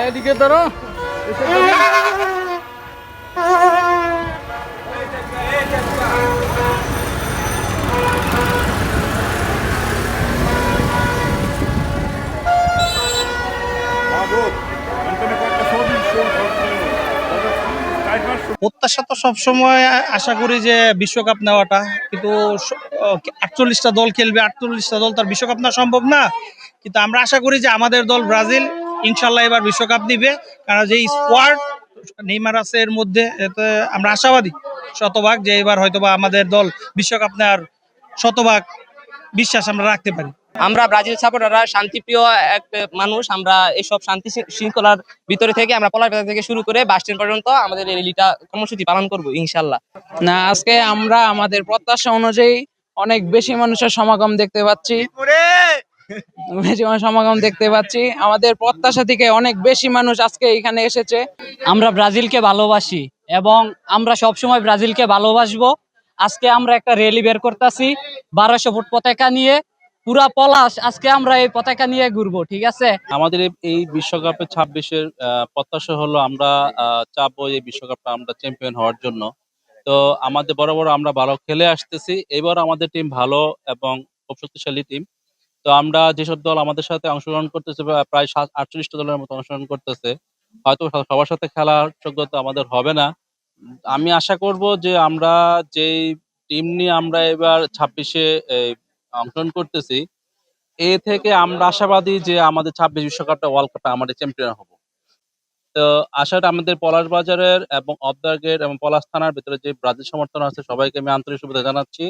এদিকে ধরো প্রত্যাশা তো সবসময় আশা করি যে বিশ্বকাপ নেওয়াটা, কিন্তু 48টা দল খেলবে, 48টা দল তার বিশ্বকাপ নেওয়া সম্ভব না। কিন্তু আমরা আশা করি যে আমাদের দল ব্রাজিল ইনশাল্লাহ এবার বিশ্বকাপ দিবে, কারণ যে স্কোয়াড নেইমার আছে এর মধ্যে, এতে আমরা আশাবাদী শতভাগ যে এবার হয়তোবা আমাদের দল বিশ্বকাপ নেওয়ার শতভাগ বিশ্বাস আমরা রাখতে পারি। আমরা ব্রাজিল সাপোর্টাররা শান্তিপ্রিয় এক মানুষ। আমরা এইসব শান্তি শৃঙ্খলার ভিতরে থেকে আমরা পলাশবাজার থেকে শুরু করে বাস স্ট্যান্ড পর্যন্ত আমাদের এই র্যালিটা কর্মসূচি পালন করবো ইনশাল্লাহ। না, আজকে আমরা আমাদের প্রত্যাশা অনুযায়ী অনেক বেশি মানুষের সমাগম দেখতে পাচ্ছি। আমাদের প্রত্যাশা থেকে অনেক বেশি মানুষ আজকে এখানে এসেছে। আমরা ব্রাজিলকে ভালোবাসি এবং আমরা সবসময় ব্রাজিলকে ভালোবাসবো। আজকে আমরা একটা র্যালি বের করতেছি 1200 ফুট পতাকা নিয়ে, পুরা পলাশ আজকে আমরা এই পতাকা নিয়ে ঘুরবো, ঠিক আছে? আমাদের এই বিশ্বকাপে 26-এর প্রত্যাশা হলো আমরা চাপবো এই বিশ্বকাপটা আমরা চ্যাম্পিয়ন হওয়ার জন্য। তো আমাদের বরাবর আমরা ভালো খেলে আসতেছি, এবার আমাদের টিম ভালো এবং খুব শক্তিশালী টিম। তো আমরা যেসব দল আমাদের সাথে অংশগ্রহণ করতেছে, প্রায় 48টা দলের মতো অংশগ্রহণ করতেছে, হয়তো সবার সাথে খেলার যোগ্যতা আমাদের হবে না। আমি আশা করব যে আমরা যেই টিম নিয়ে আমরা এবার 26-এ অংশগ্রহণ করতেছি, এ থেকে আমরা আশাবাদী যে আমাদের 26 বিশ্বকাপটা ওয়ার্ল্ড কাপটা আমাদের চ্যাম্পিয়ন হব। তো আশাটা আমাদের পলাশ বাজারের এবং অবদার গেট এবং পলাশ থানার ভিতরে যে ব্রাজিল সমর্থন আছে সবাইকে আমি আন্তরিক শুভেচ্ছা জানাচ্ছি।